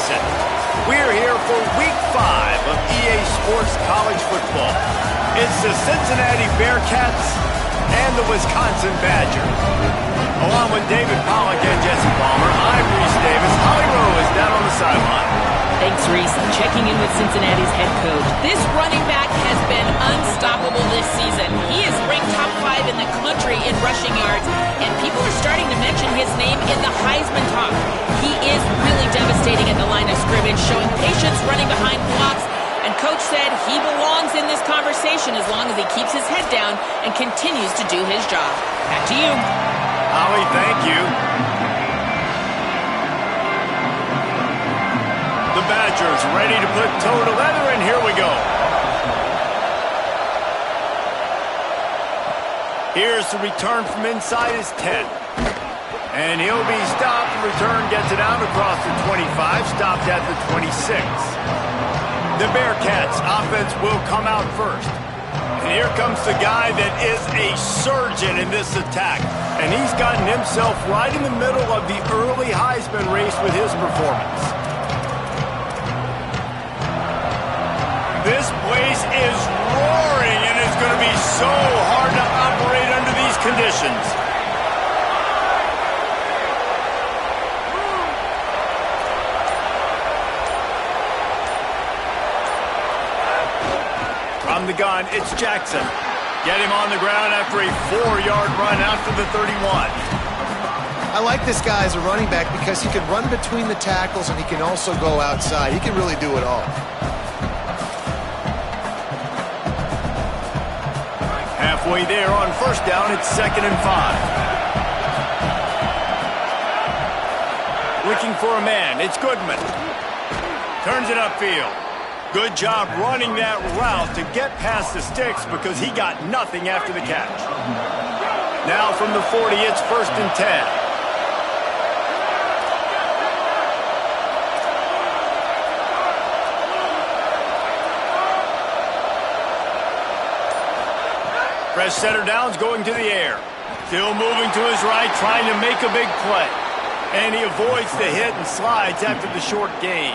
Jackson. We're here for Week 5 of EA Sports College Football. It's the Cincinnati Bearcats and the Wisconsin Badgers. Along with David Pollack and Jesse Palmer, I'm Reese Davis. Holly Rowe is down on the sideline. Thanks, Reese. Checking in with Cincinnati's head coach. This running back has been unstoppable this season. He is ranked top 5 in the country in rushing yards, and people are starting to mention his name in the Heisman talk. He is really devastating at the line of scrimmage, showing patience running behind blocks, and Coach said he belongs in this conversation as long as he keeps his head down and continues to do his job. Back to you. Holly, thank you. The Badgers ready to put toe to leather, and here we go. Here's the return from inside his 10. And he'll be stopped. The return gets it out across the 25, stopped at the 26. The Bearcats offense will come out first. And here comes the guy that is a surgeon in this attack. And he's gotten himself right in the middle of the early Heisman race with his performance. This place is roaring, and it's going to be so hard to operate under these conditions. From the gun, it's Jackson. Get him on the ground after a 4-yard run after the 31. I like this guy as a running back because he can run between the tackles and he can also go outside. He can really do it all. Halfway there on first down, it's 2nd and 5. Looking for a man, it's Goodman. Turns it upfield. Good job running that route to get past the sticks because he got nothing after the catch. Now from the 40, it's 1st and 10. Fresh setter downs going to the air. Still moving to his right, trying to make a big play. And he avoids the hit and slides after the short gain.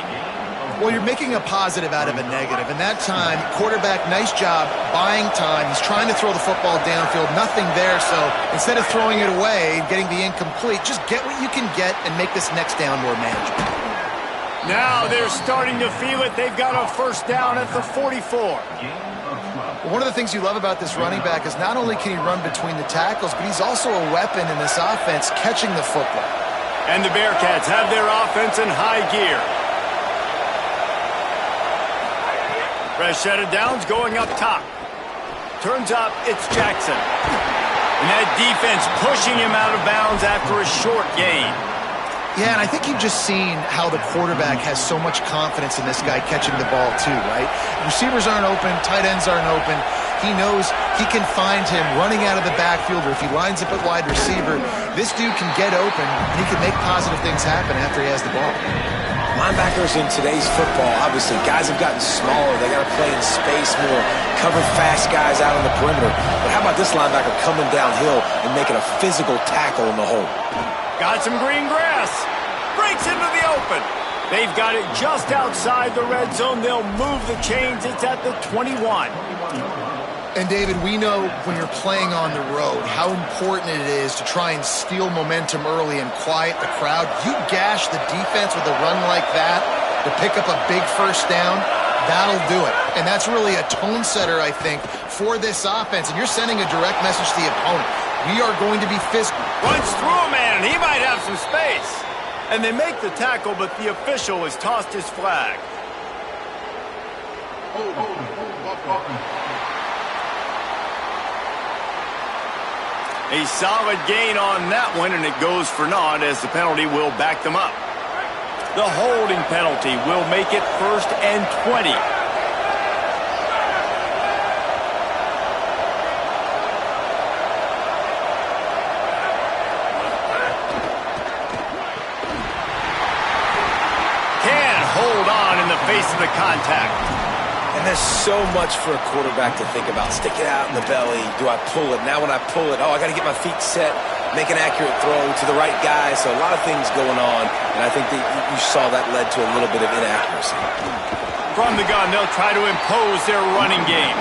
Well, you're making a positive out of a negative. And that time, quarterback, nice job buying time. He's trying to throw the football downfield. Nothing there. So instead of throwing it away and getting the incomplete, just get what you can get and make this next down more manageable. Now they're starting to feel it. They've got a first down at the 44. One of the things you love about this running back is not only can he run between the tackles, but he's also a weapon in this offense catching the football. And the Bearcats have their offense in high gear. Fresh set of downs going up top. Turns up, it's Jackson. And that defense pushing him out of bounds after a short gain. Yeah, and I think you've just seen how the quarterback has so much confidence in this guy catching the ball too, right? Receivers aren't open, tight ends aren't open. He knows he can find him running out of the backfield, or if he lines up at wide receiver, this dude can get open, and he can make positive things happen after he has the ball. Linebackers in today's football, obviously, guys have gotten smaller. They got to play in space more, cover fast guys out on the perimeter. But how about this linebacker coming downhill and making a physical tackle in the hole? Got some green grass. Breaks into the open. They've got it just outside the red zone. They'll move the chains. It's at the 21. And, David, we know when you're playing on the road how important it is to try and steal momentum early and quiet the crowd. You gash the defense with a run like that to pick up a big first down, that'll do it. And that's really a tone setter, I think, for this offense. And you're sending a direct message to the opponent. We are going to be physical. Runs through a man, and he might have some space. And they make the tackle, but the official has tossed his flag. A solid gain on that one, and it goes for naught as the penalty will back them up. The holding penalty will make it 1st and 20. Can't hold on in the face of the contact. And there's so much for a quarterback to think about. Stick it out in the belly. Do I pull it? Now when I pull it, oh, I got to get my feet set. make an accurate throw to the right guy. So a lot of things going on, and I think that you saw that led to a little bit of inaccuracy. From the gun, they'll try to impose their running game.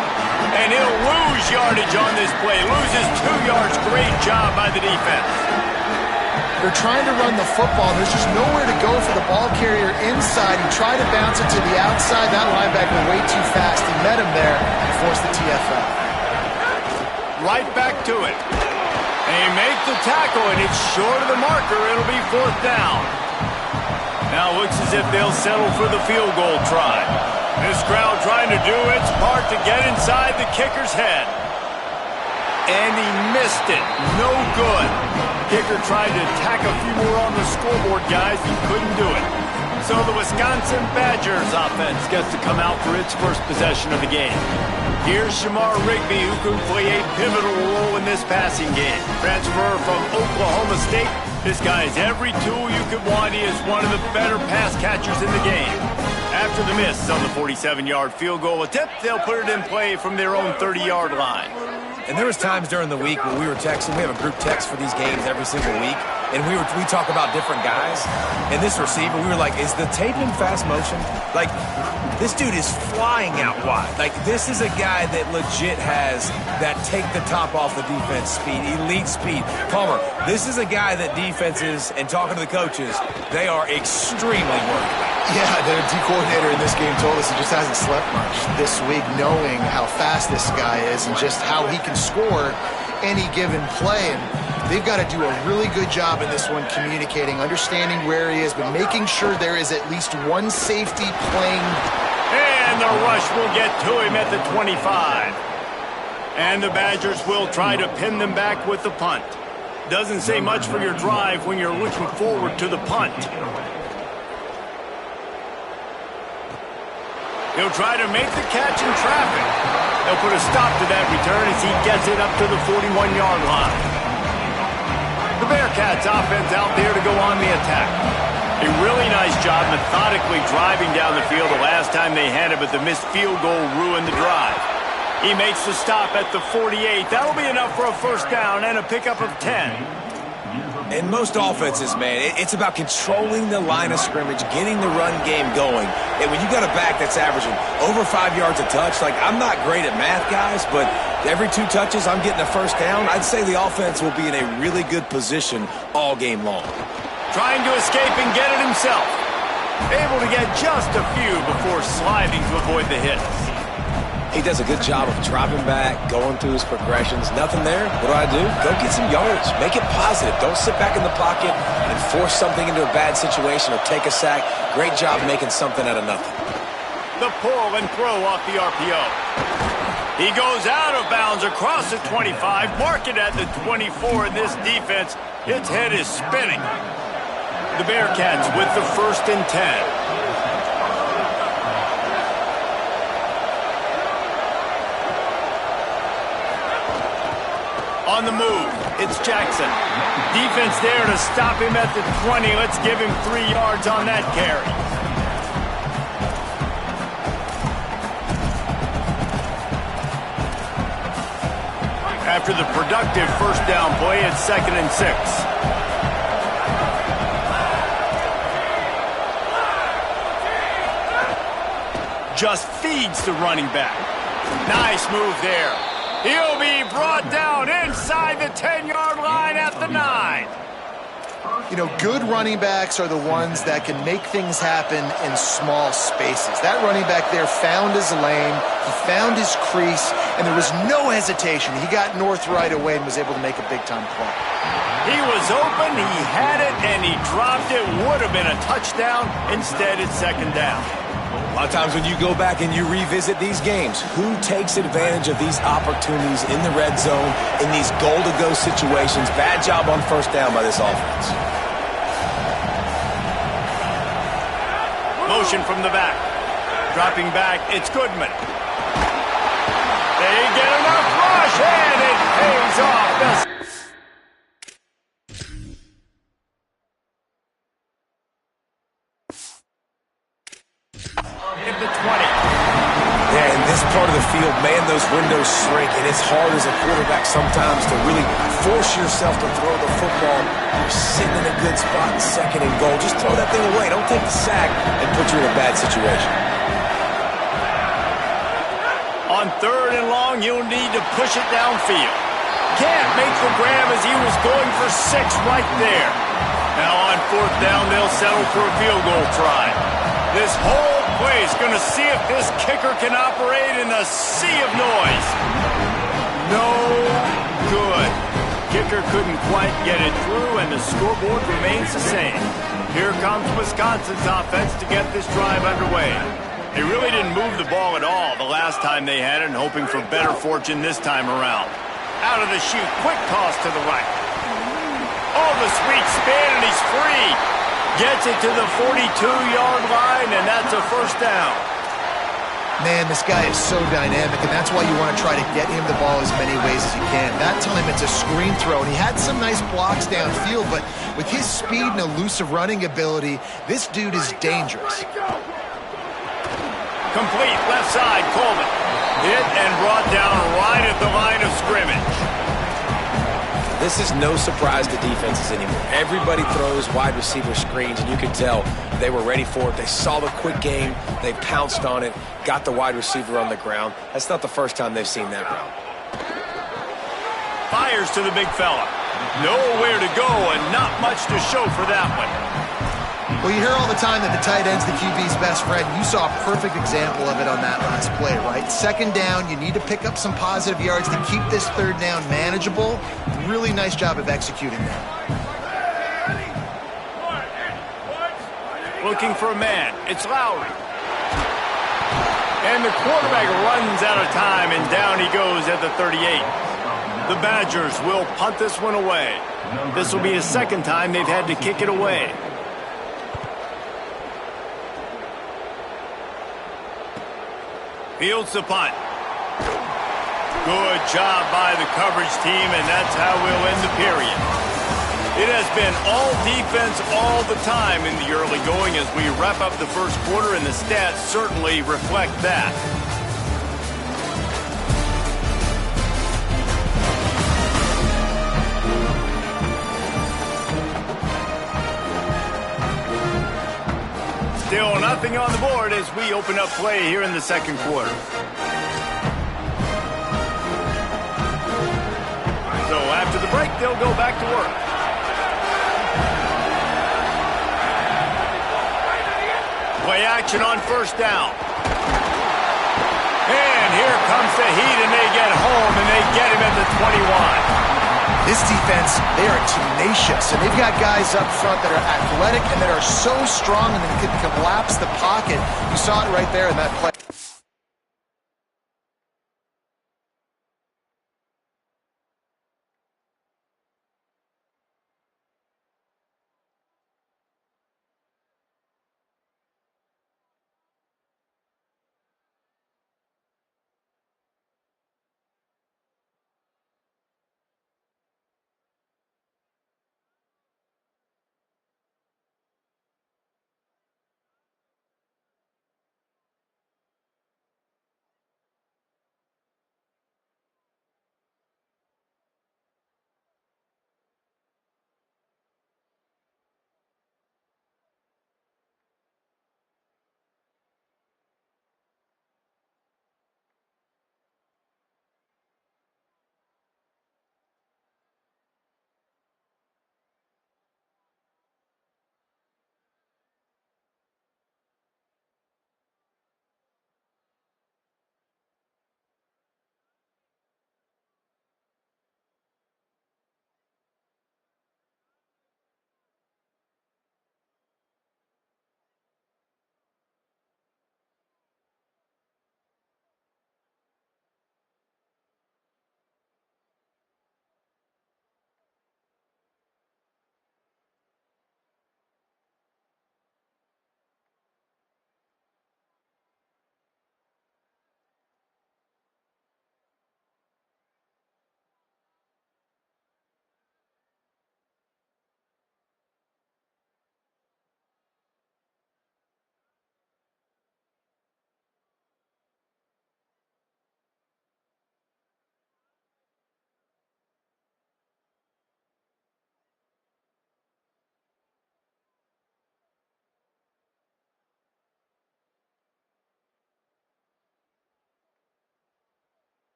And he'll lose yardage on this play. Loses 2 yards. Great job by the defense. They're trying to run the football. There's just nowhere to go for the ball carrier inside. He tried to bounce it to the outside. That linebacker way too fast. He met him there and forced the TFL. Right back to it. They make the tackle, and it's short of the marker. It'll be 4th down. Now it looks as if they'll settle for the field goal try. This crowd trying to do its part to get inside the kicker's head. And he missed it. No good. Kicker tried to tack a few more on the scoreboard, guys. He couldn't do it. So the Wisconsin Badgers offense gets to come out for its first possession of the game. Here's Shamar Rigby, who can play a pivotal role in this passing game. Transfer from Oklahoma State. This guy has every tool you could want. He is one of the better pass catchers in the game. After the miss on the 47-yard field goal attempt, they'll put it in play from their own 30-yard line. And there was times during the week when we were texting. We have a group text for these games every single week. And we talk about different guys. And this receiver, we were like, is the tape in fast motion? Like, this dude is flying out wide. Like, this is a guy that legit has that take the top off the defense speed, elite speed. Palmer, this is a guy that defenses, and talking to the coaches, they are extremely worried about. Yeah, the D coordinator in this game told us he just hasn't slept much this week, knowing how fast this guy is and just how he can score any given play. And they've got to do a really good job in this one communicating, understanding where he is, but making sure there is at least one safety playing. And the rush will get to him at the 25. And the Badgers will try to pin them back with the punt. Doesn't say much for your drive when you're looking forward to the punt. He'll try to make the catch in traffic. They'll put a stop to that return as he gets it up to the 41-yard line. The Bearcats offense out there to go on the attack. A really nice job methodically driving down the field the last time they had it, but the missed field goal ruined the drive. He makes the stop at the 48. That'll be enough for a first down and a pickup of 10. In most offenses, man, it's about controlling the line of scrimmage, getting the run game going. And when you got a back that's averaging over 5 yards a touch, like, I'm not great at math, guys, but every 2 touches I'm getting a first down, I'd say the offense will be in a really good position all game long. Trying to escape and get it himself. Able to get just a few before sliding to avoid the hits. He does a good job of dropping back, going through his progressions. Nothing there. What do? Go get some yards. Make it positive. Don't sit back in the pocket and force something into a bad situation or take a sack. Great job making something out of nothing. The pull and throw off the RPO. He goes out of bounds across the 25, mark it at the 24, and this defense, its head is spinning. The Bearcats with the 1st and 10. On the move, it's Jackson. Defense there to stop him at the 20. Let's give him 3 yards on that carry. After the productive first down play, it's 2nd and 6. Just feeds the running back. Nice move there. He'll be brought down inside the 10-yard line at the 9. You know, good running backs are the ones that can make things happen in small spaces. That running back there found his lane, he found his crease, and there was no hesitation. He got north right away and was able to make a big-time play. He was open, he had it, and he dropped it. Would have been a touchdown. Instead, it's 2nd down. A lot of times when you go back and you revisit these games, who takes advantage of these opportunities in the red zone, in these goal-to-go situations? Bad job on first down by this offense. Motion from the back. Dropping back, it's Goodman. They get enough rush, and it pays off. this part of the field, man, those windows shrink, and it's hard as a quarterback sometimes to really force yourself to throw the football. You're sitting in a good spot, second and goal. Just throw that thing away. Don't take the sack and put you in a bad situation. On third and long, you'll need to push it downfield. Can't make the grab as he was going for 6 right there. Now on fourth down, they'll settle for a field goal try. This whole place going to see if this kicker can operate in a sea of noise. No good. Kicker couldn't quite get it through, and the scoreboard remains the same. Here comes Wisconsin's offense to get this drive underway. They really didn't move the ball at all the last time they had it, and hoping for better fortune this time around. Out of the chute, quick toss to the right. Oh, the sweet spin, and he's free. Gets it to the 42-yard line, and that's a first down. Man, this guy is so dynamic, and that's why you want to try to get him the ball as many ways as you can. That time it's a screen throw, and he had some nice blocks downfield, but with his speed and elusive running ability, this dude is dangerous. Complete, left side, Coleman. Hit and brought down right at the line of scrimmage. This is no surprise to defenses anymore. Everybody throws wide receiver screens, and you can tell they were ready for it. They saw the quick game. They pounced on it, got the wide receiver on the ground. That's not the first time they've seen that route. Fires to the big fella. Nowhere to go and not much to show for that one. Well, you hear all the time that the tight end's the QB's best friend. You saw a perfect example of it on that last play, right? Second down, you need to pick up some positive yards to keep this third down manageable. Really nice job of executing that. Looking for a man. It's Lowry. And the quarterback runs out of time, and down he goes at the 38. The Badgers will punt this one away. This will be the second time they've had to kick it away. Fields the punt. Good job by the coverage team, and that's how we'll end the period. It has been all defense all the time in the early going as we wrap up the first quarter, and the stats certainly reflect that. Still nothing on the board as we open up play here in the second quarter. So after the break, they'll go back to work. Play action on first down. And here comes the heat, and they get home, and they get him at the 21. This defense, they are tenacious, and they've got guys up front that are athletic and that are so strong and they can collapse the pocket. You saw it right there in that play.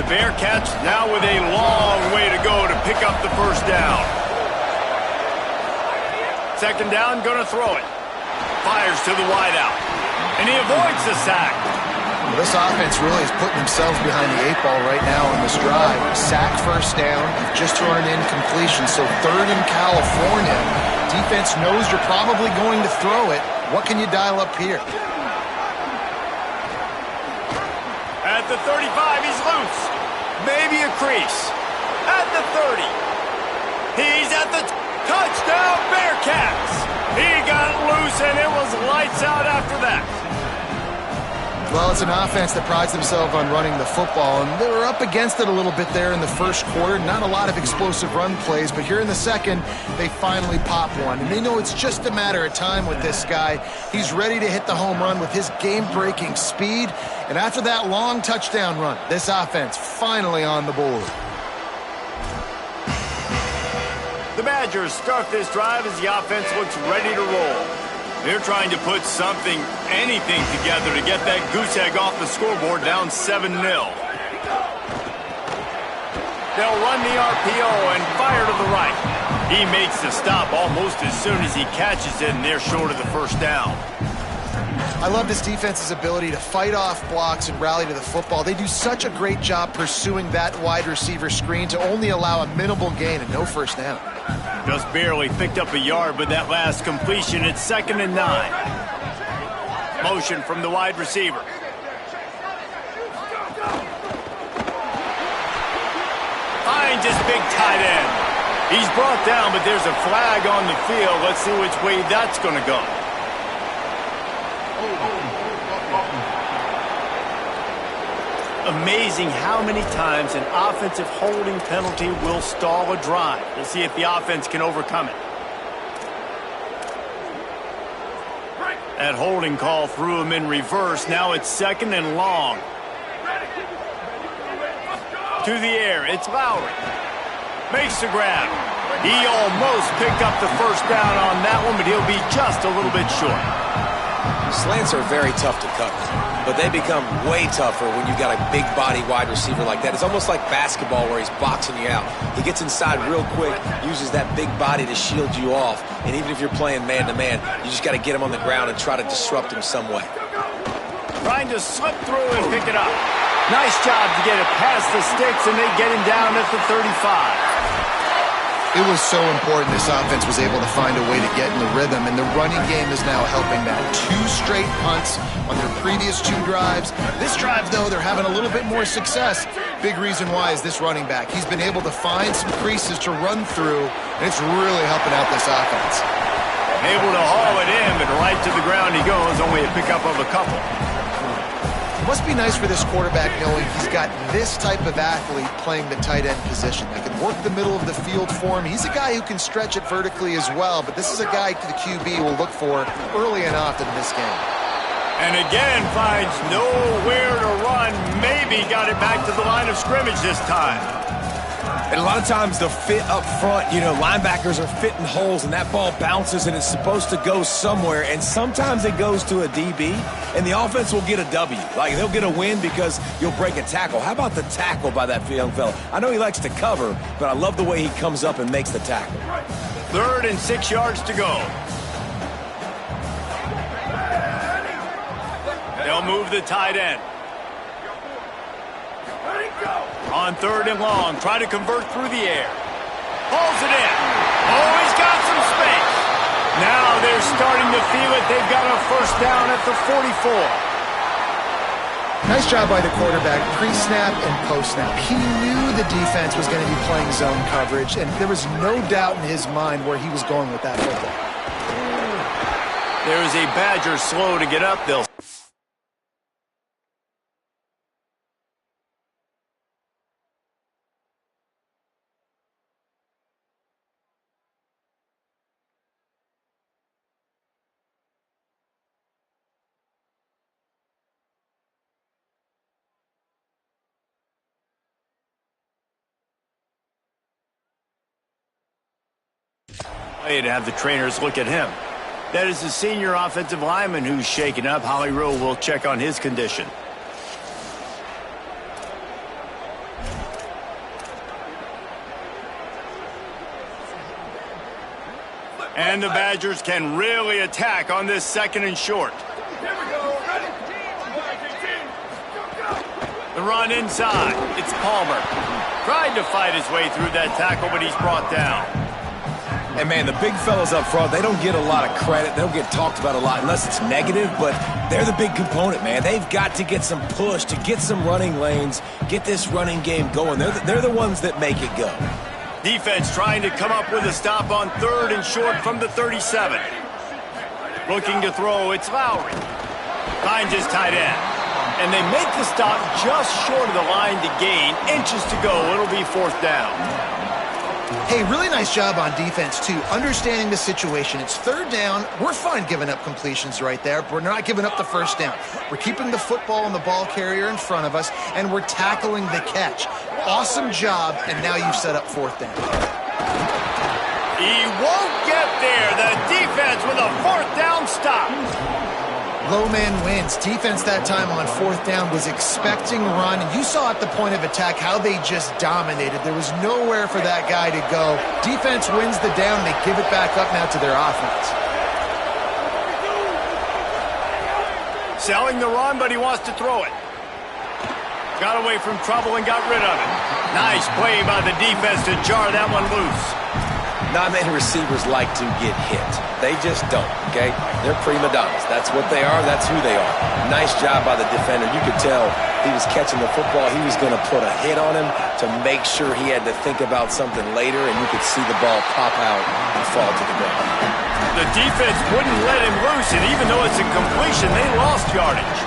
Bearcats now with a long way to go to pick up the first down. Second down, going to throw it. Fires to the wideout. And he avoids the sack. Well, this offense really is putting themselves behind the 8 ball right now on this drive. Sack, first down, just thrown an incompletion. So third in California. Defense knows you're probably going to throw it. What can you dial up here? At the 35, he's loose. Maybe a crease. At the 30. He's at the touchdown, Bearcats. He got loose, and it was lights out after that. Well, it's an offense that prides themselves on running the football, and they were up against it a little bit there in the first quarter. Not a lot of explosive run plays, but here in the second, they finally pop one. And they know it's just a matter of time with this guy. He's ready to hit the home run with his game-breaking speed. And after that long touchdown run, this offense finally on the board. The Badgers start this drive as the offense looks ready to roll. They're trying to put something, anything together to get that goose egg off the scoreboard down 7-0. They'll run the RPO and fire to the right. He makes the stop almost as soon as he catches it, and they're short of the first down. I love this defense's ability to fight off blocks and rally to the football. They do such a great job pursuing that wide receiver screen to only allow a minimal gain and no first down. Just barely picked up a yard with that last completion. It's 2nd and 9. Motion from the wide receiver. Finds his big tight end. He's brought down, but there's a flag on the field. Let's see which way that's going to go. Amazing how many times an offensive holding penalty will stall a drive. We'll see if the offense can overcome it. That holding call threw him in reverse. Now it's 2nd and long. To the air, it's Lowry. Makes the grab. He almost picked up the first down on that one, but he'll be just a little bit short. Slants are very tough to cover, but they become way tougher when you've got a big body wide receiver like that. It's almost like basketball where he's boxing you out. He gets inside real quick, uses that big body to shield you off, and even if you're playing man-to-man, you just got to get him on the ground and try to disrupt him some way. Trying to slip through and pick it up. Nice job to get it past the sticks, and they get him down at the 35. It was so important this offense was able to find a way to get in the rhythm, and the running game is now helping that. 2 straight punts on their previous 2 drives. This drive, though, they're having a little bit more success. Big reason why is this running back. He's been able to find some creases to run through, and it's really helping out this offense. Able to haul it in, but right to the ground he goes, only a pickup of a couple. It must be nice for this quarterback knowing he's got this type of athlete playing the tight end position that can work the middle of the field for him. He's a guy who can stretch it vertically as well, but this is a guy the QB will look for early and often in this game. And again finds nowhere to run. Maybe got it back to the line of scrimmage this time. And a lot of times the fit up front, you know, linebackers are fitting holes and that ball bounces and it's supposed to go somewhere, and sometimes it goes to a DB and the offense will get a W. Like, they'll get a win because you'll break a tackle. How about the tackle by that young fella? I know he likes to cover, but I love the way he comes up and makes the tackle. 3rd and 6 yards to go. They'll move the tight end. On 3rd and long, try to convert through the air. Pulls it in. Oh, he's got some space. Now they're starting to feel it. They've got a first down at the 44. Nice job by the quarterback, pre-snap and post-snap. He knew the defense was going to be playing zone coverage, and there was no doubt in his mind where he was going with that football. There's a Badger slow to get up. They'll to have the trainers look at him. That is the senior offensive lineman who's shaken up. Holly Rowe will check on his condition. And the Badgers can really attack on this 2nd and short. The run inside. It's Palmer. Tried to fight his way through that tackle, but he's brought down. And, man, the big fellas up front, they don't get a lot of credit. They don't get talked about a lot unless it's negative, but they're the big component, man. They've got to get some push, to get some running lanes, get this running game going. They're the ones that make it go. Defense trying to come up with a stop on 3rd and short from the 37. Looking to throw, it's Lowry. Finds his tight end. And they make the stop just short of the line to gain. Inches to go. It'll be 4th down. Hey, really nice job on defense, too. Understanding the situation. It's 3rd down. We're fine giving up completions right there, but we're not giving up the 1st down. We're keeping the football and the ball carrier in front of us, and we're tackling the catch. Awesome job, and now you've set up 4th down. He won't get there. The defense with a 4th down stop. Low man wins. Defense that time on 4th down was expecting run, and you saw at the point of attack how they just dominated. There was nowhere for that guy to go. Defense wins the down, and they give it back up now to their offense. Selling the run, but he wants to throw it. Got away from trouble and got rid of it. Nice play by the defense to jar that one loose. Not many receivers like to get hit. They just don't, okay? They're prima donnas. That's what they are. That's who they are. Nice job by the defender. You could tell he was catching the football. He was going to put a hit on him to make sure he had to think about something later, and you could see the ball pop out and fall to the ground. The defense wouldn't let him loose, and even though it's a completion, they lost yardage.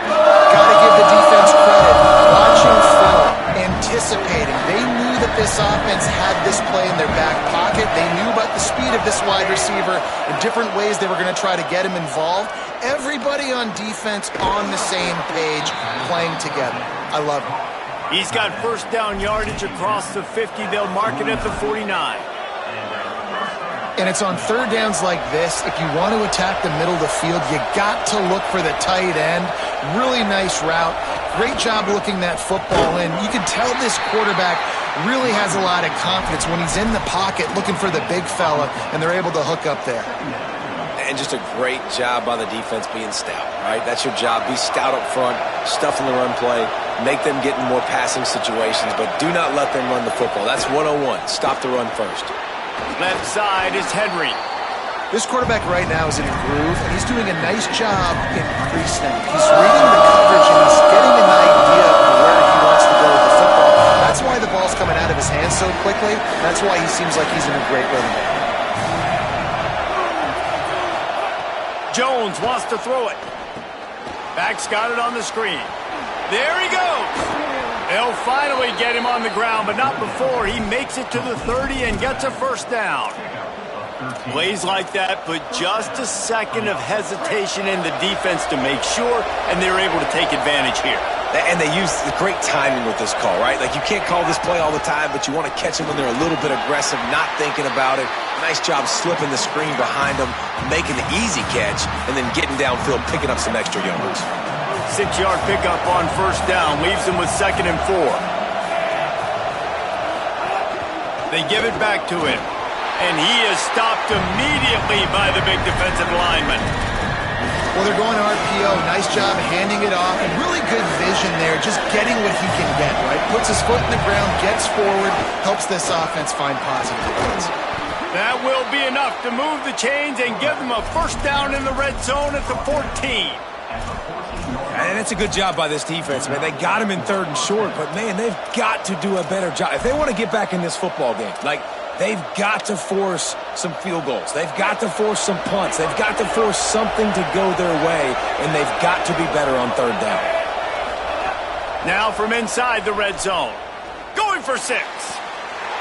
Gotta give the defense credit. Watching film, anticipating. They knew that this offense had this play in their back pocket. They knew about the speed of this wide receiver in different ways they were going to try to get him involved. Everybody on defense on the same page, playing together. I love it. He's got 1st down yardage across the 50. They'll mark it at the 49. And it's on 3rd downs like this. If you want to attack the middle of the field, you got to look for the tight end. Really nice route. Great job looking that football in. You can tell this quarterback really has a lot of confidence when he's in the pocket looking for the big fella, and they're able to hook up there. And just a great job by the defense being stout, right? That's your job. Be stout up front, stuff in the run play, make them get in more passing situations, but do not let them run the football. That's 101. Stop the run first. Left side is Henry. This quarterback right now is in a groove, and he's doing a nice job in pre-snap. He's reading the coverage, and he's getting an idea of where he wants to go with the football. That's why the ball's coming out of his hands so quickly. That's why he seems like he's in a great rhythm. Jones wants to throw it. Back's got it on the screen. There he goes. They'll finally get him on the ground, but not before he makes it to the 30 and gets a 1st down. Plays like that, but just a second of hesitation in the defense to make sure, and they're able to take advantage here. And they use the great timing with this call, right? Like, you can't call this play all the time, but you want to catch them when they're a little bit aggressive, not thinking about it. Nice job slipping the screen behind them, making the easy catch, and then getting downfield, picking up some extra yards. 6-yard pickup on 1st down, leaves them with 2nd and 4. They give it back to him, and he is stopped immediately by the big defensive lineman. Well, they're going RPO. Nice job handing it off. And really good vision there, just getting what he can get, right? Puts his foot in the ground, gets forward, helps this offense find positive points. That will be enough to move the chains and give them a 1st down in the red zone at the 14. And it's a good job by this defense, man. They got him in 3rd and short, but, man, they've got to do a better job. If they want to get back in this football game, like, they've got to force some field goals. They've got to force some punts. They've got to force something to go their way, and they've got to be better on 3rd down. Now from inside the red zone. Going for 6.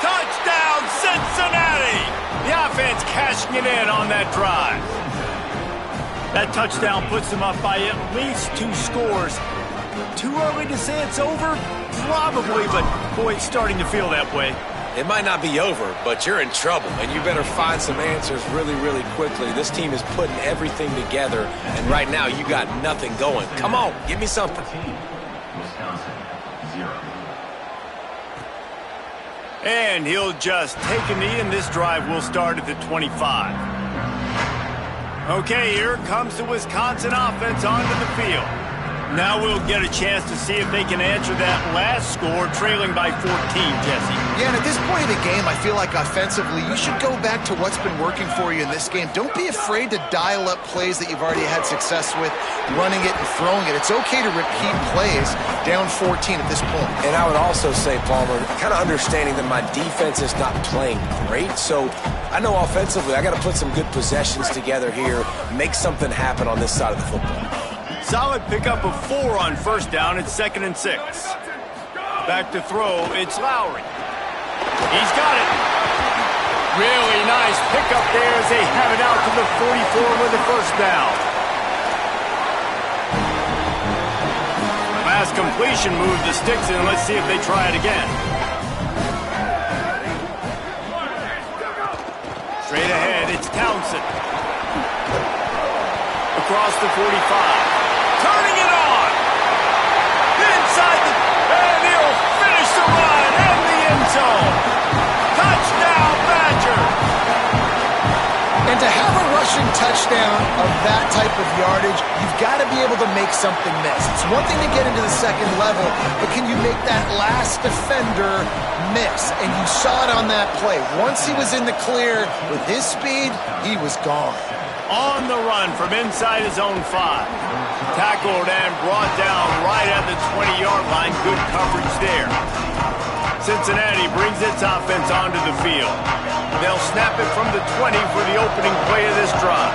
Touchdown, Cincinnati! The offense cashing it in on that drive. That touchdown puts them up by at least 2 scores. Too early to say it's over? Probably, but boy, it's starting to feel that way. It might not be over, but you're in trouble, and you better find some answers really, really quickly. This team is putting everything together, and right now you got nothing going. Come on, give me something. And he'll just take a knee, and this drive will start at the 25. Okay, here comes the Wisconsin offense onto the field. Now we'll get a chance to see if they can answer that last score, trailing by 14, Jesse. Yeah, and at this point of the game, I feel like offensively, you should go back to what's been working for you in this game. Don't be afraid to dial up plays that you've already had success with, running it and throwing it. It's okay to repeat plays down 14 at this point. And I would also say, Palmer, kind of understanding that my defense is not playing great, so I know offensively I got to put some good possessions together here, make something happen on this side of the football. Solid pickup of 4 on first down. It's 2nd and 6. Back to throw. It's Lowry. He's got it. Really nice pickup there as they have it out to the 44 with the first down. Last completion moved the sticks in. Let's see if they try it again. Straight ahead, it's Townsend. Across the 45. Turning it on. Inside the... And he'll finish the run in the end zone. Touchdown, Badger. And to have a rushing touchdown of that type of yardage, you've got to be able to make something miss. It's one thing to get into the second level, but can you make that last defender miss? And you saw it on that play. Once he was in the clear with his speed, he was gone. On the run from inside his own 5. Tackled and brought down right at the 20-yard line. Good coverage there. Cincinnati brings its offense onto the field. They'll snap it from the 20 for the opening play of this drive.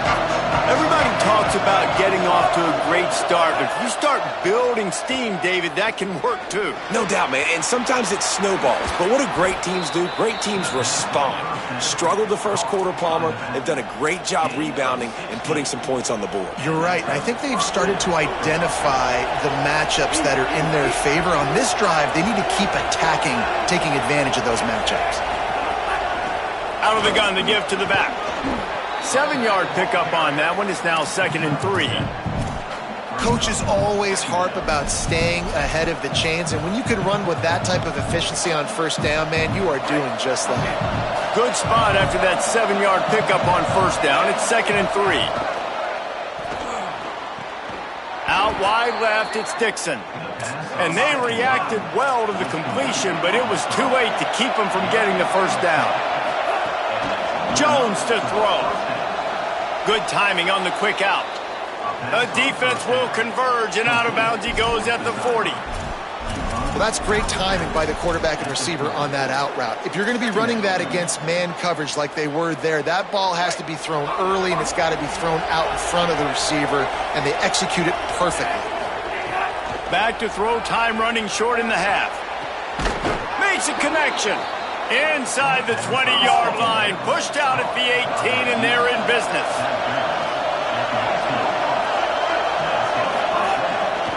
Everybody talks about getting off to a great start, but if you start building steam, David, that can work too. No doubt, man, and sometimes it snowballs. But what do great teams do? Great teams respond. Struggled the first quarter, Palmer. They've done a great job rebounding and putting some points on the board. You're right. I think they've started to identify the matchups that are in their favor. On this drive, they need to keep attacking, taking advantage of those matchups. Out of the gun, the give to the back. 7-yard pickup on that one. Is now 2nd and 3. Coaches always harp about staying ahead of the chains, and when you can run with that type of efficiency on first down, man, you are doing just that. Good spot after that 7-yard pickup on first down. It's 2nd and 3. Out wide left, it's Dixon. And they reacted well to the completion, but it was too late to keep them from getting the first down. Jones to throw. Good timing on the quick out. The defense will converge, and out of bounds he goes at the 40. Well, that's great timing by the quarterback and receiver on that out route. If you're going to be running that against man coverage like they were there, that ball has to be thrown early, and it's got to be thrown out in front of the receiver, and they execute it perfectly. Back to throw, time running short in the half. Makes a connection. Inside the 20-yard line, pushed out at the 18, and they're in business.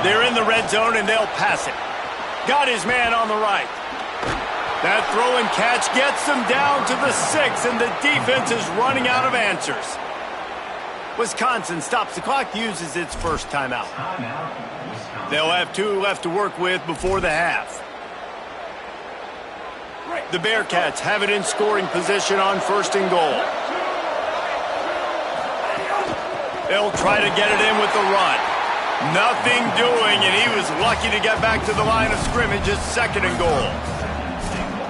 They're in the red zone, and they'll pass it. Got his man on the right. That throw and catch gets them down to the 6, and the defense is running out of answers. Wisconsin stops the clock, uses its first timeout. They'll have 2 left to work with before the half. The Bearcats have it in scoring position on 1st and goal. They'll try to get it in with the run. Nothing doing, and he was lucky to get back to the line of scrimmage. It's 2nd and goal.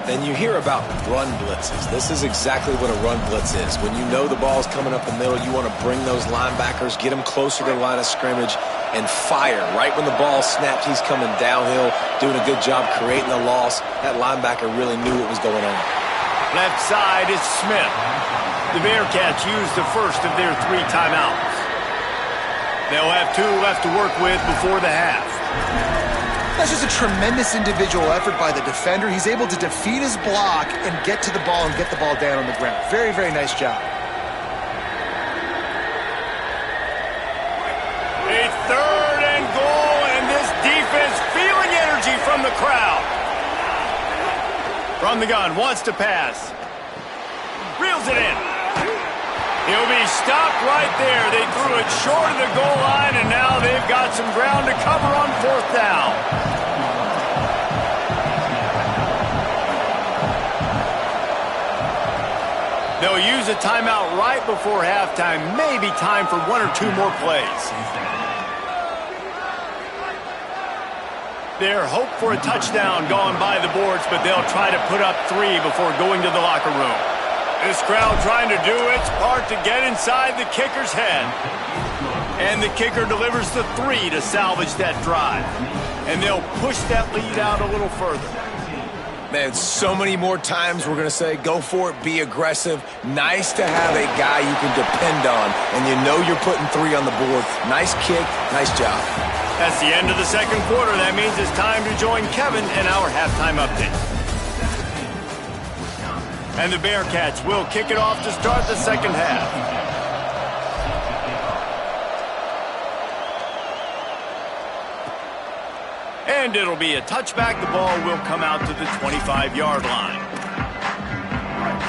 And you hear about run blitzes. This is exactly what a run blitz is. When you know the ball's coming up the middle, you want to bring those linebackers, get them closer to the line of scrimmage, and fire. Right when the ball snaps, he's coming downhill, doing a good job creating the loss. That linebacker really knew what was going on. Left side is Smith. The Bearcats use the first of their 3 timeouts. They'll have 2 left to work with before the half. That's just a tremendous individual effort by the defender. He's able to defeat his block and get to the ball and get the ball down on the ground. Very, very nice job. A 3rd and goal, and this defense feeling energy from the crowd. From the gun, wants to pass. Reels it in. He'll be stopped right there. They threw it short of the goal line, and now they've got some ground to cover on 4th down. They'll use a timeout right before halftime, maybe time for 1 or 2 more plays. Their hope for a touchdown gone by the boards, but they'll try to put up 3 before going to the locker room. This crowd trying to do its part to get inside the kicker's head. And the kicker delivers the 3 to salvage that drive. And they'll push that lead out a little further. Man, so many more times we're going to say, go for it, be aggressive. Nice to have a guy you can depend on, and you know you're putting 3 on the board. Nice kick, nice job. That's the end of the second quarter. That means it's time to join Kevin in our halftime update. And the Bearcats will kick it off to start the second half. And it'll be a touchback. The ball will come out to the 25-yard line.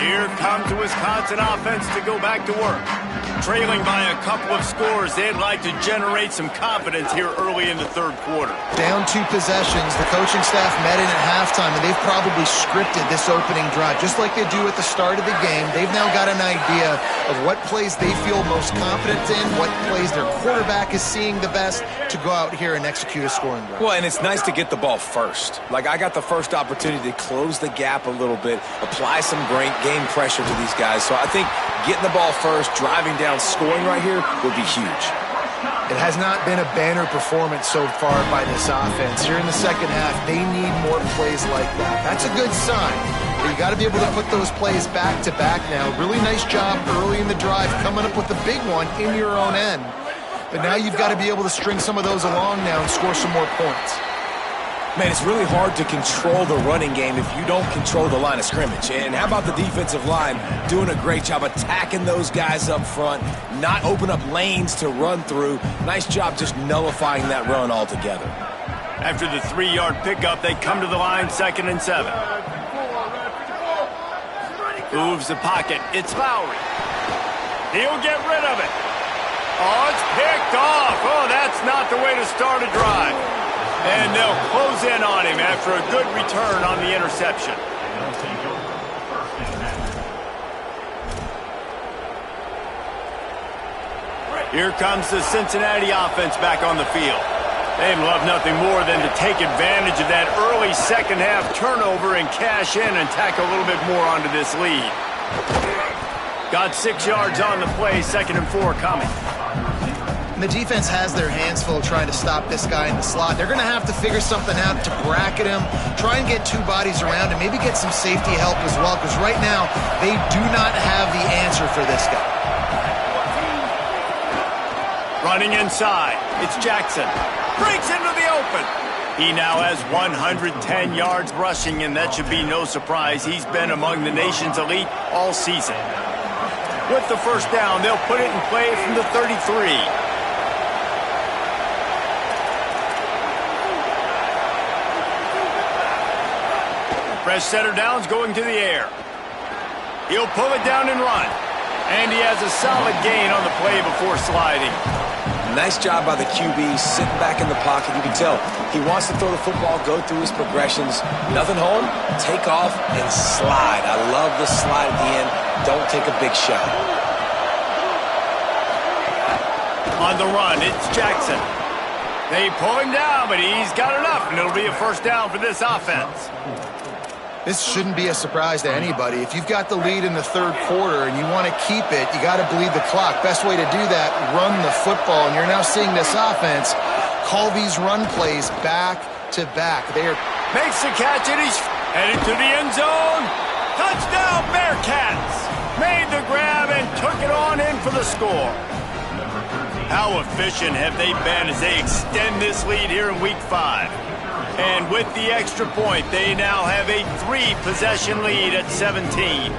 Here comes the Wisconsin offense to go back to work. Trailing by a couple of scores, they'd like to generate some confidence here early in the third quarter. Down 2 possessions. The coaching staff met in at halftime, and they've probably scripted this opening drive. Just like they do at the start of the game, they've now got an idea of what plays they feel most confident in, what plays their quarterback is seeing the best to go out here and execute a scoring drive. Well, and it's nice to get the ball first. Like, I got the first opportunity to close the gap a little bit, apply some great game pressure to these guys. So I think getting the ball first, driving down, scoring right here would be huge. It has not been a banner performance so far by this offense. Here in the second half, they need more plays like that. That's a good sign. But you got to be able to put those plays back to back now. Really nice job early in the drive, coming up with a big one in your own end. But now you've got to be able to string some of those along now and score some more points. Man, it's really hard to control the running game if you don't control the line of scrimmage. And how about the defensive line doing a great job attacking those guys up front, not open up lanes to run through. Nice job just nullifying that run altogether. After the 3-yard pickup, they come to the line, 2nd and 7. Moves the pocket. It's Lowry. He'll get rid of it. Oh, it's picked off. Oh, that's not the way to start a drive. And they'll close in on him after a good return on the interception. Here comes the Cincinnati offense back on the field. They'd love nothing more than to take advantage of that early second half turnover and cash in and tack a little bit more onto this lead. Got 6 yards on the play, 2nd and 4 coming. And the defense has their hands full trying to stop this guy in the slot. They're going to have to figure something out to bracket him, try and get 2 bodies around, and maybe get some safety help as well, because right now they do not have the answer for this guy. Running inside, it's Jackson. Breaks into the open. He now has 110 yards rushing, and that should be no surprise. He's been among the nation's elite all season. With the first down, they'll put it in play from the 33. Fresh setter down's going to the air. He'll pull it down and run. And he has a solid gain on the play before sliding. Nice job by the QB, sitting back in the pocket. You can tell he wants to throw the football, go through his progressions. Nothing home, take off, and slide. I love the slide at the end. Don't take a big shot. On the run, it's Jackson. They pull him down, but he's got enough, and it'll be a first down for this offense. This shouldn't be a surprise to anybody. If you've got the lead in the third quarter and you want to keep it, you got to bleed the clock. Best way to do that, run the football. And you're now seeing this offense call these run plays back to back. Makes the catch, and he's headed to the end zone. Touchdown, Bearcats! Made the grab and took it on in for the score. How efficient have they been as they extend this lead here in Week 5? And with the extra point, they now have a 3-possession lead at 17.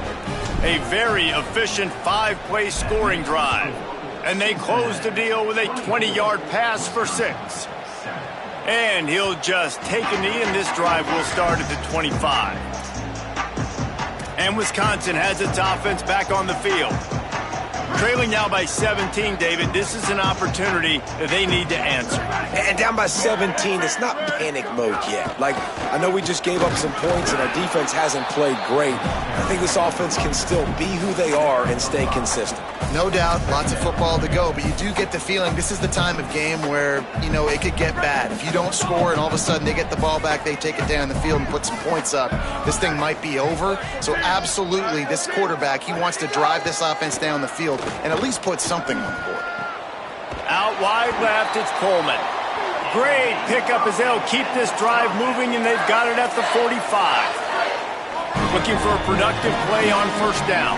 A very efficient 5-play scoring drive. And they close the deal with a 20-yard pass for 6. And he'll just take a knee, and this drive will start at the 25. And Wisconsin has its offense back on the field. Trailing Trailing now by 17, David. This is an opportunity that they need to answer. And down by 17, it's not panic mode yet. Like, I know we just gave up some points and our defense hasn't played great. I think this offense can still be who they are and stay consistent. No doubt, lots of football to go, but you do get the feeling this is the time of game where, you know, it could get bad. If you don't score and all of a sudden they get the ball back, they take it down the field and put some points up, this thing might be over. So absolutely, this quarterback, he wants to drive this offense down the field and at least put something on the board. Out wide left, it's Coleman. Great pickup as they'll keep this drive moving, and they've got it at the 45. Looking for a productive play on first down.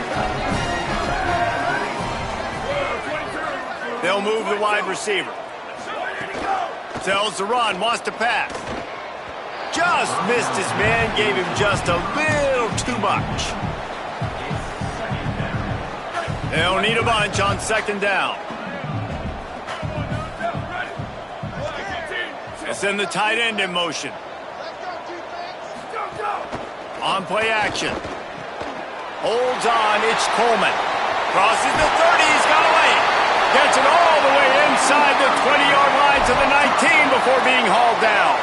They'll move the wide receiver. Tells the run, wants to pass. Just missed his man, gave him just a little too much. They'll need a bunch on second down. They send the tight end in motion. On play action. Holds on, it's Coleman. Crosses the 30, he's got away. Gets it all the way inside the 20-yard line to the 19 before being hauled down.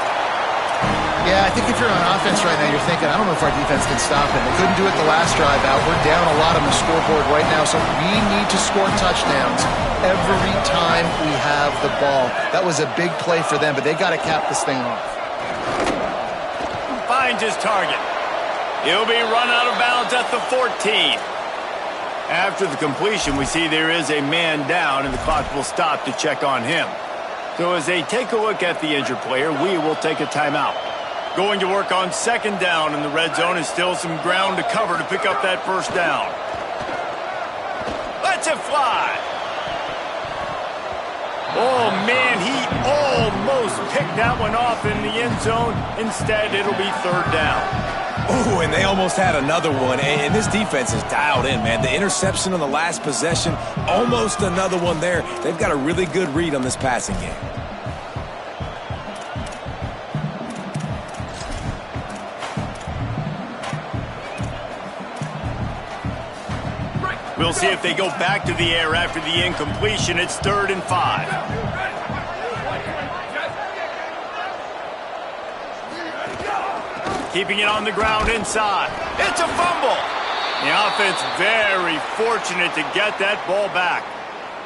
Yeah, I think if you're on offense right now, you're thinking, I don't know if our defense can stop him. They couldn't do it the last drive out. We're down a lot on the scoreboard right now, so we need to score touchdowns every time we have the ball. That was a big play for them, but they got to cap this thing off. Finds his target. He'll be run out of bounds at the 14. After the completion, we see there is a man down, and the clock will stop to check on him. So as they take a look at the injured player, we will take a timeout. Going to work on second down in the red zone, and still some ground to cover to pick up that first down. Let's it fly. Oh, man, he almost picked that one off in the end zone. Instead, it'll be third down. Oh, and they almost had another one, and this defense is dialed in, man. The interception on the last possession, almost another one there. They've got a really good read on this passing game. We'll see if they go back to the air after the incompletion. It's 3rd and 5. Keeping it on the ground inside. It's a fumble. The offense very fortunate to get that ball back.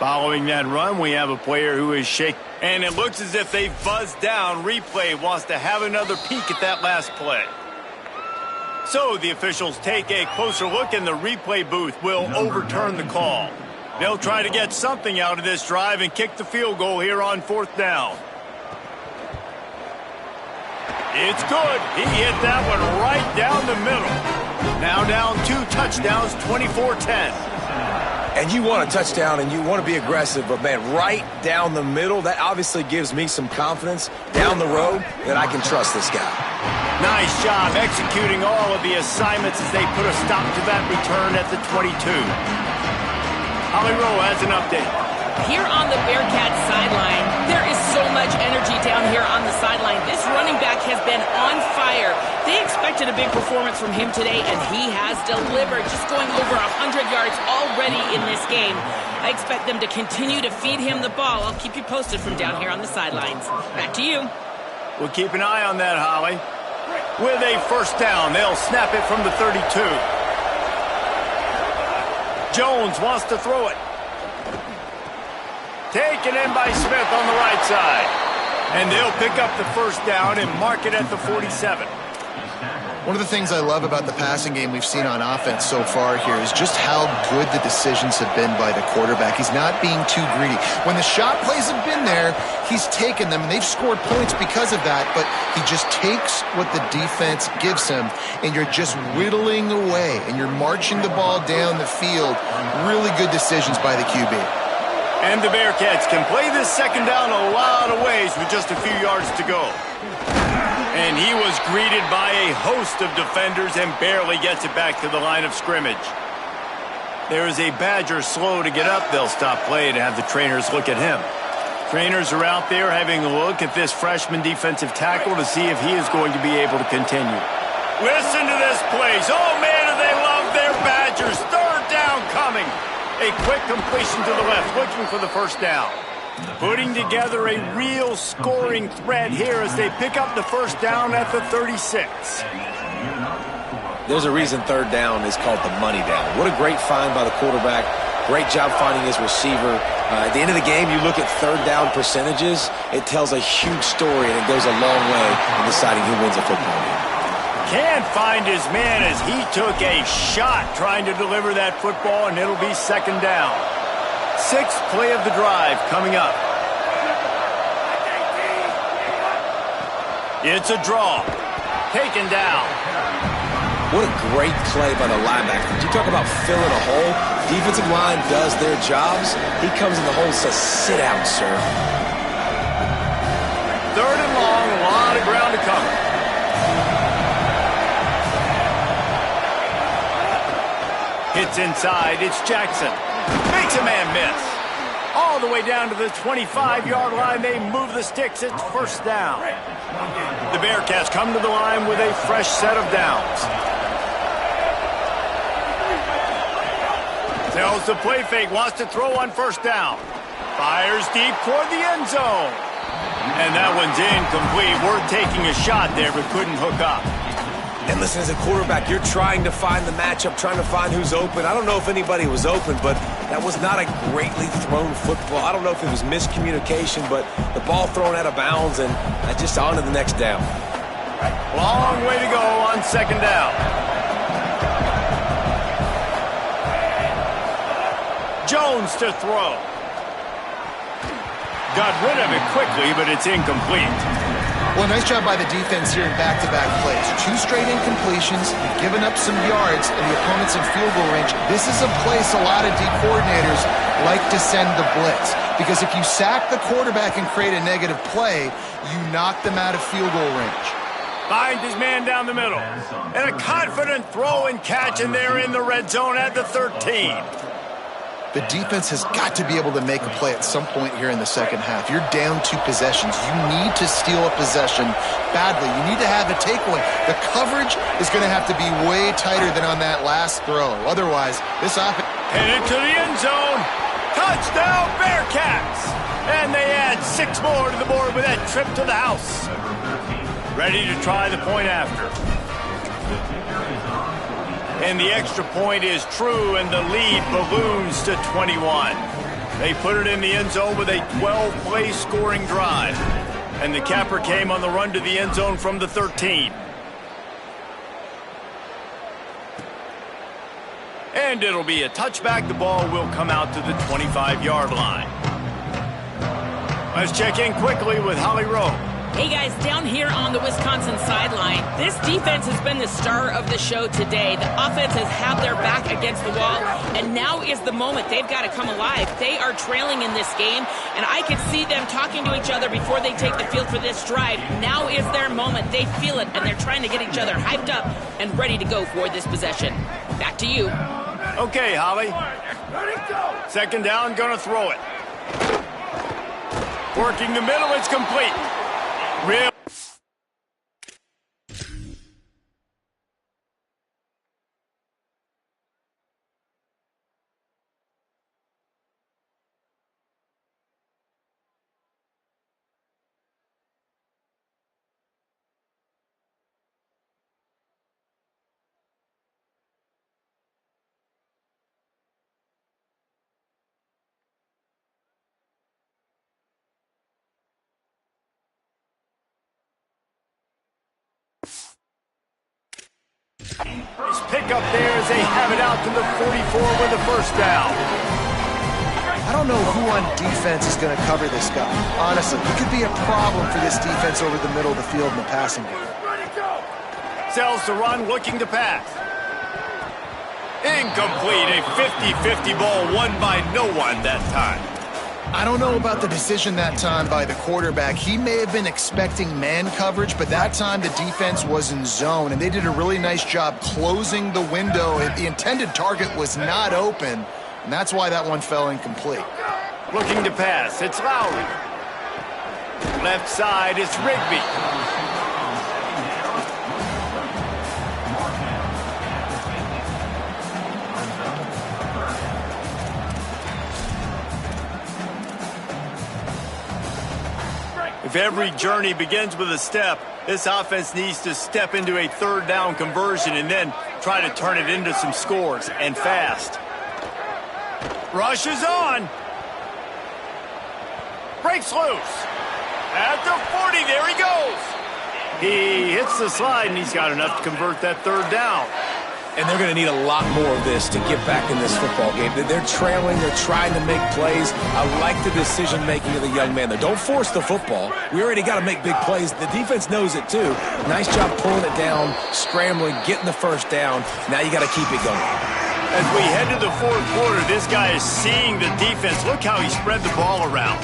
Following that run, we have a player who is shaking. And it looks as if they buzzed down. Replay wants to have another peek at that last play. So the officials take a closer look, and the replay booth will overturn the call. They'll try to get something out of this drive and kick the field goal here on 4th down. It's good. He hit that one right down the middle. Now down 2 touchdowns, 24-10. And you want a touchdown and you want to be aggressive, but, man, right down the middle, that obviously gives me some confidence down the road that I can trust this guy. Nice job executing all of the assignments as they put a stop to that return at the 22. Holly Rowe has an update. Here on the Bearcats sideline, there is so much energy down here on the sideline. This running back has been on fire. They expected a big performance from him today, and he has delivered, just going over 100 yards already in this game. I expect them to continue to feed him the ball. I'll keep you posted from down here on the sidelines. Back to you. We'll keep an eye on that, Holly. With a first down, they'll snap it from the 32. Jones wants to throw it. Taken in by Smith on the right side. And they'll pick up the first down and mark it at the 47. One of the things I love about the passing game we've seen on offense so far here is just how good the decisions have been by the quarterback. He's not being too greedy. When the shot plays have been there, he's taken them, and they've scored points because of that, but he just takes what the defense gives him, and you're just whittling away, and you're marching the ball down the field. Really good decisions by the QB. And the Bearcats can play this second down a lot of ways with just a few yards to go. And he was greeted by a host of defenders and barely gets it back to the line of scrimmage. There is a Badger slow to get up. They'll stop play to have the trainers look at him. Trainers are out there having a look at this freshman defensive tackle to see if he is going to be able to continue. Listen to this place. Oh, man, do they love their Badgers. Third down coming. A quick completion to the left, looking for the first down. Putting together a real scoring threat here as they pick up the first down at the 36. There's a reason third down is called the money down. What a great find by the quarterback. Great job finding his receiver. At the end of the game, you look at third down percentages. It tells a huge story, and it goes a long way in deciding who wins a football game. Can't find his man as he took a shot trying to deliver that football, and it'll be second down. Sixth play of the drive coming up. It's a draw. Taken down. What a great play by the linebacker. Did you talk about filling a hole? Defensive line does their jobs. He comes in the hole and says, sit down, sir. Third and long, a lot of ground to cover. Hits inside, it's Jackson. Makes a man miss. All the way down to the 25-yard line, they move the sticks. It's first down. The Bearcats come to the line with a fresh set of downs. Tells the play fake, wants to throw on first down. Fires deep toward the end zone. And that one's incomplete. Worth taking a shot there, but couldn't hook up. And listen, as a quarterback, you're trying to find the matchup, trying to find who's open. I don't know if anybody was open, but that was not a greatly thrown football. I don't know if it was miscommunication, but the ball thrown out of bounds, and just on to the next down. Long way to go on second down. Jones to throw. Got rid of it quickly, but it's incomplete. Well, nice job by the defense here in back-to-back plays. 2 straight incompletions, giving up some yards, and the opponent's in field goal range. This is a place a lot of D coordinators like to send the blitz, because if you sack the quarterback and create a negative play, you knock them out of field goal range. Finds his man down the middle. And a confident throw and catch, and they're in the red zone at the 13. The defense has got to be able to make a play at some point here in the second half. You're down 2 possessions. You need to steal a possession badly. You need to have a takeaway. The coverage is going to have to be way tighter than on that last throw. Otherwise, this offense... Headed to the end zone. Touchdown, Bearcats! And they add 6 more to the board with that trip to the house. Ready to try the point after. And the extra point is true, and the lead balloons to 21. They put it in the end zone with a 12-play scoring drive. And the capper came on the run to the end zone from the 13. And it'll be a touchback. The ball will come out to the 25-yard line. Let's check in quickly with Holly Rowe. Hey guys, down here on the Wisconsin sideline, this defense has been the star of the show today. The offense has had their back against the wall, and now is the moment. They've got to come alive. They are trailing in this game, and I can see them talking to each other before they take the field for this drive. Now is their moment. They feel it, and they're trying to get each other hyped up and ready to go for this possession. Back to you. Okay, Holly. Second down, gonna throw it. Working the middle, it's complete. Real. Nice pickup there as they have it out to the 44 with the first down. I don't know who on defense is going to cover this guy. Honestly, he could be a problem for this defense over the middle of the field in the passing game. Sells the run, looking to pass. Incomplete, a 50-50 ball won by no one that time. I don't know about the decision that time by the quarterback. He may have been expecting man coverage, but that time the defense was in zone, and they did a really nice job closing the window. The intended target was not open, and that's why that one fell incomplete. Looking to pass, it's Lowry. Left side, it's Rigby. If every journey begins with a step, this offense needs to step into a third down conversion and then try to turn it into some scores, and fast. Rush is on. Breaks loose. At the 40, there he goes. He hits the slide, and he's got enough to convert that third down. And they're going to need a lot more of this to get back in this football game. They're trailing. They're trying to make plays. I like the decision-making of the young man there. Don't force the football. We already got to make big plays. The defense knows it, too. Nice job pulling it down, scrambling, getting the first down. Now you got to keep it going. As we head to the fourth quarter, this guy is seeing the defense. Look how he spread the ball around.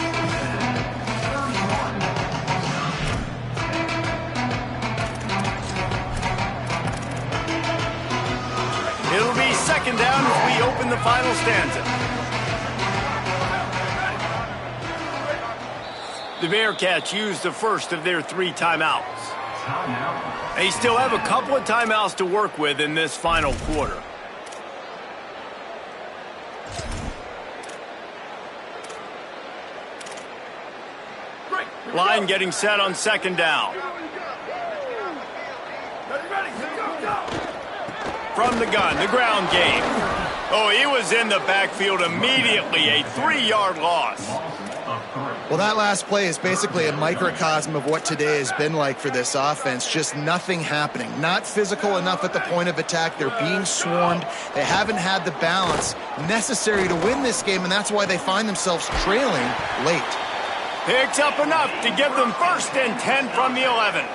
It'll be second down as we open the final stanza. The Bearcats use the first of their 3 timeouts. They still have a couple of timeouts to work with in this final quarter. Line getting set on second down. From the gun, the ground game. Oh, he was in the backfield immediately, a 3-yard loss. Well, that last play is basically a microcosm of what today has been like for this offense. Just nothing happening. Not physical enough at the point of attack. They're being swarmed. They haven't had the balance necessary to win this game, and that's why they find themselves trailing late. Picks up enough to give them 1st and 10 from the 11.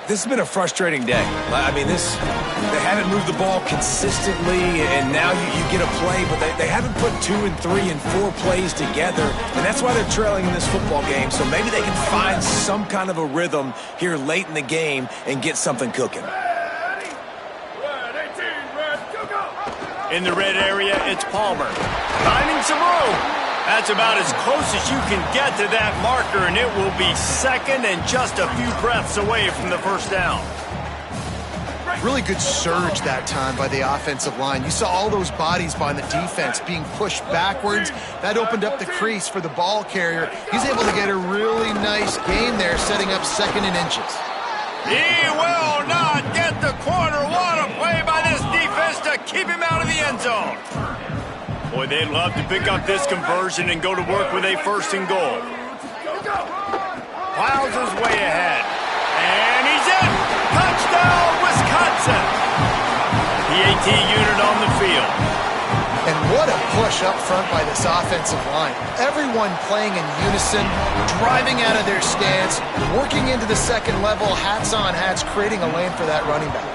This has been a frustrating day. I mean, they haven't moved the ball consistently, and now you get a play, but they haven't put 2 and 3 and 4 plays together, and that's why they're trailing in this football game. So maybe they can find some kind of a rhythm here late in the game and get something cooking. In the red area, it's Palmer. Finding some room. That's about as close as you can get to that marker, and it will be second and just a few breaths away from the first down. Really good surge that time by the offensive line. You saw all those bodies by the defense being pushed backwards. That opened up the crease for the ball carrier. He's able to get a really nice gain there, setting up 2nd and inches. He will not get the corner. What a play by this defense to keep him out of the end zone. Boy, they'd love to pick up this conversion and go to work with a 1st and goal. Plows his way ahead. And he's in! Touchdown, Wisconsin! The AT unit on the field. And what a push up front by this offensive line. Everyone playing in unison, driving out of their stance, working into the second level, hats on hats, creating a lane for that running back.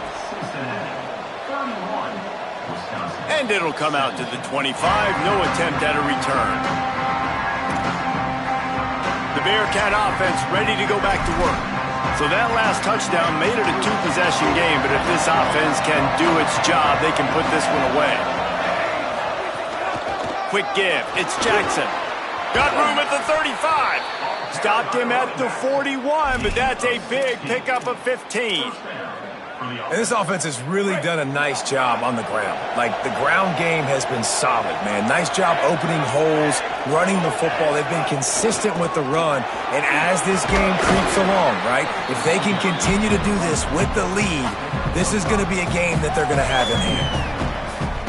And it'll come out to the 25, no attempt at a return. The Bearcat offense ready to go back to work. So that last touchdown made it a 2-possession game, but if this offense can do its job, they can put this one away. Quick give, it's Jackson. Got room at the 35. Stopped him at the 41, but that's a big pickup of 15. And this offense has really done a nice job on the ground. Like, the ground game has been solid, man. Nice job opening holes, running the football. They've been consistent with the run. And as this game creeps along, right, if they can continue to do this with the lead, this is going to be a game that they're going to have in hand.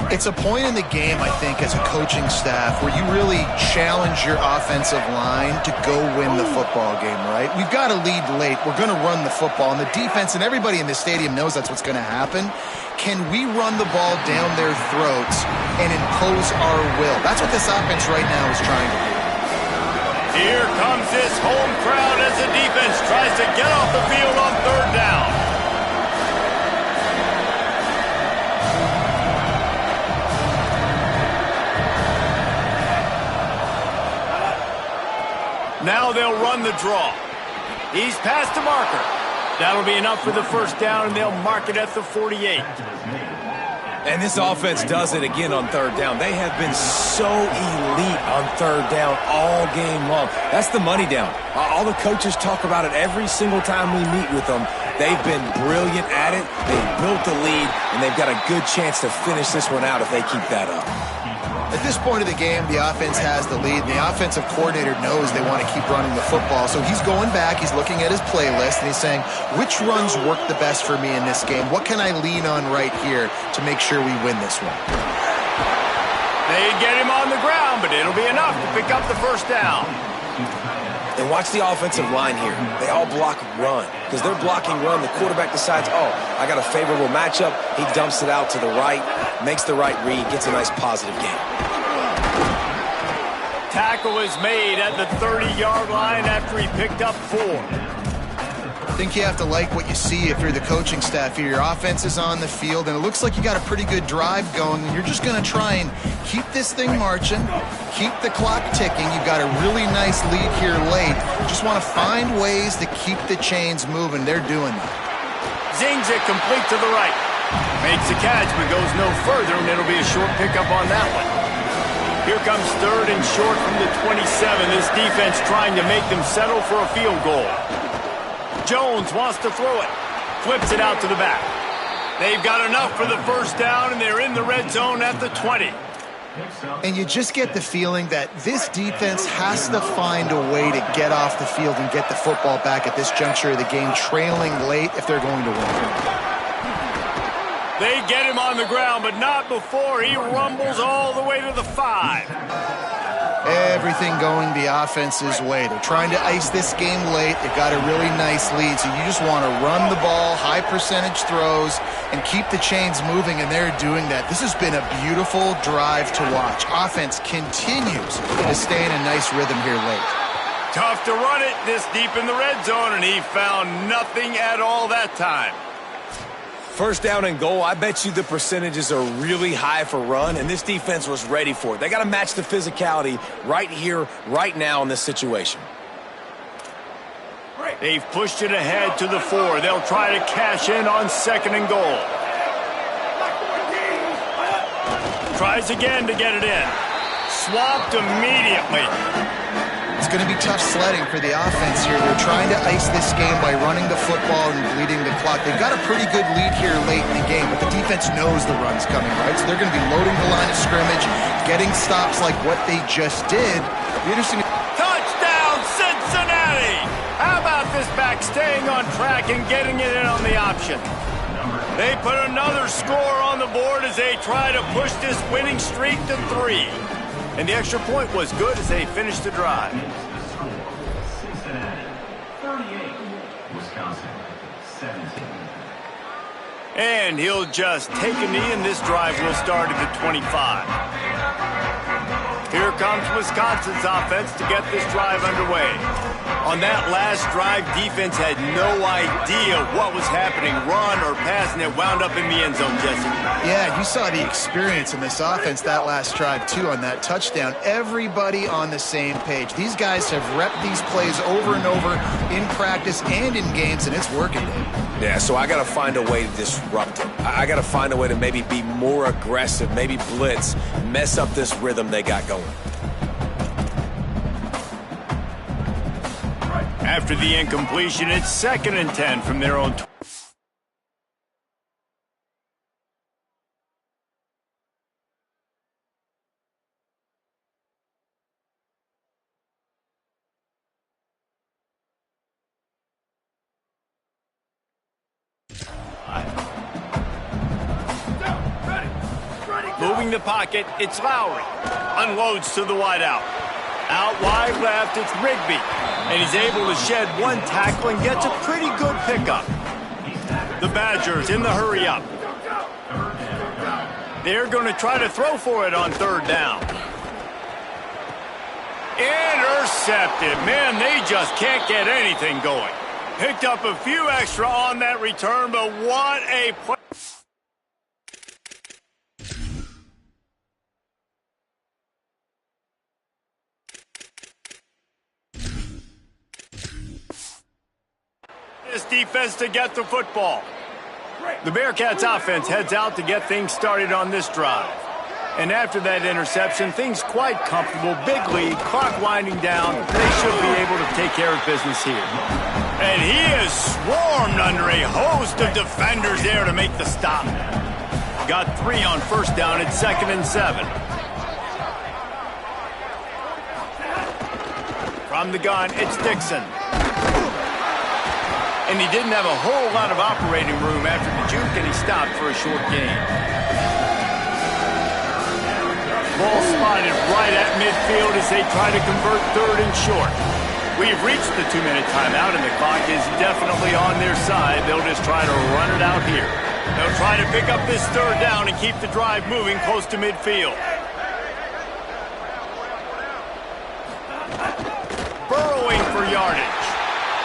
It's a point in the game, I think, as a coaching staff where you really challenge your offensive line to go win the football game, right? We've got to lead late. We're going to run the football. And the defense and everybody in the stadium knows that's what's going to happen. Can we run the ball down their throats and impose our will? That's what this offense right now is trying to do. Here comes this home crowd as the defense tries to get off the field on 3rd down. Now they'll run the draw. He's past the marker. That'll be enough for the 1st down, and they'll mark it at the 48. And this offense does it again on 3rd down. They have been so elite on 3rd down all game long. That's the money down. All the coaches talk about it every single time we meet with them. They've been brilliant at it. They've built the lead, and they've got a good chance to finish this one out if they keep that up. At this point of the game, the offense has the lead, and the offensive coordinator knows they want to keep running the football. So he's going back, he's looking at his playlist, and he's saying, which runs work the best for me in this game? What can I lean on right here to make sure we win this one? They get him on the ground, but it'll be enough to pick up the first down. And watch the offensive line here. They all block run. Because they're blocking run, the quarterback decides, oh, I got a favorable matchup. He dumps it out to the right, makes the right read, gets a nice positive gain. Tackle is made at the 30-yard line after he picked up 4. I think you have to like what you see if you're the coaching staff here. Your offense is on the field, and it looks like you got a pretty good drive going, and you're just going to try and keep this thing marching, keep the clock ticking. You've got a really nice lead here late. Just want to find ways to keep the chains moving. They're doing that. Zings it complete to the right. Makes the catch, but goes no further, and it'll be a short pickup on that one. Here comes 3rd and short from the 27. This defense trying to make them settle for a field goal. Jones wants to throw it. Flips it out to the back. They've got enough for the first down, and they're in the red zone at the 20. And you just get the feeling that this defense has to find a way to get off the field and get the football back at this juncture of the game, trailing late if they're going to win. They get him on the ground, but not before he rumbles all the way to the 5. Everything going the offense's way. They're trying to ice this game late. They've got a really nice lead, so you just want to run the ball, high percentage throws, and keep the chains moving, and they're doing that. This has been a beautiful drive to watch. Offense continues to stay in a nice rhythm here late. Tough to run it this deep in the red zone, and he found nothing at all that time. First down and goal, I bet you the percentages are really high for run, and this defense was ready for it. They got to match the physicality right here, right now in this situation. They've pushed it ahead to the 4. They'll try to cash in on 2nd and goal. Tries again to get it in. Swamped immediately. It's going to be tough sledding for the offense here. They're trying to ice this game by running the football and bleeding the clock. They've got a pretty good lead here late in the game, but the defense knows the run's coming, right? So they're going to be loading the line of scrimmage, getting stops like what they just did. Be interesting. Touchdown, Cincinnati! How about this back staying on track and getting it in on the option? They put another score on the board as they try to push this winning streak to 3. And the extra point was good as they finished the drive. Cincinnati, 38. Wisconsin, 17. And he'll just take a knee, and this drive will start at the 25. Here comes Wisconsin's offense to get this drive underway. On that last drive, defense had no idea what was happening, run or pass, and it wound up in the end zone, Jesse. Yeah, you saw the experience in this offense that last drive, too, on that touchdown. Everybody on the same page. These guys have repped these plays over and over in practice and in games, and it's working, Dave. Yeah, so I got to find a way to disrupt it. I got to find a way to maybe be more aggressive, maybe blitz, mess up this rhythm they got going. After the incompletion, it's 2nd and 10 from their own. Moving the pocket, it's Lowry. Unloads to the wideout. Out wide left, it's Rigby. And he's able to shed one tackle and gets a pretty good pickup. The Badgers in the hurry up. They're going to try to throw for it on 3rd down. Intercepted. Man, they just can't get anything going. Picked up a few extra on that return, but what a play. This defense to get the football. The Bearcats offense heads out to get things started on this drive. And after that interception, things quite comfortable. Big lead, clock winding down. They should be able to take care of business here. And he is swarmed under a host of defenders there to make the stop. Got 3 on 1st down at 2nd and 7. From the gun, it's Dixon. And he didn't have a whole lot of operating room after the juke, and he stopped for a short gain. Ball spotted right at midfield as they try to convert third and short. We've reached the 2-minute timeout, and the clock is definitely on their side. They'll just try to run it out here. They'll try to pick up this third down and keep the drive moving close to midfield. Burrowing for yardage.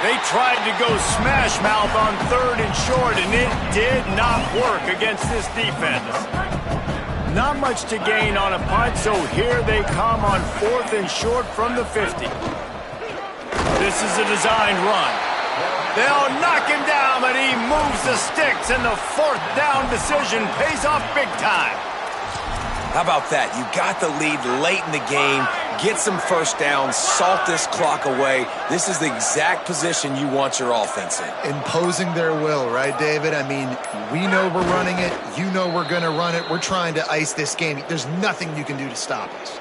They tried to go smash mouth on third and short, and it did not work against this defense. Not much to gain on a punt, so here they come on fourth and short from the 50. This is a designed run. They'll knock him down, but he moves the sticks, and the fourth down decision pays off big time. How about that? You got the lead late in the game, get some first downs, salt this clock away. This is the exact position you want your offense in. Imposing their will, right, David? I mean, we know we're running it. You know we're going to run it. We're trying to ice this game. There's nothing you can do to stop us.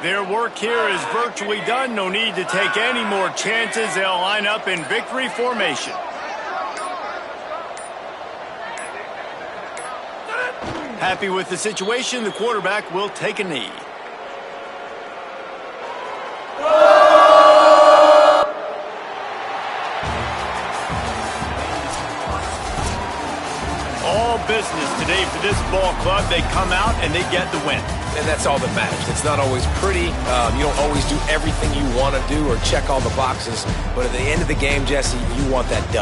Their work here is virtually done. No need to take any more chances. They'll line up in victory formation. Happy with the situation, the quarterback will take a knee. All business today for this ball club. They come out and they get the win. And that's all that matters. It's not always pretty. You don't always do everything you want to do or check all the boxes. But at the end of the game, Jesse, you want that W.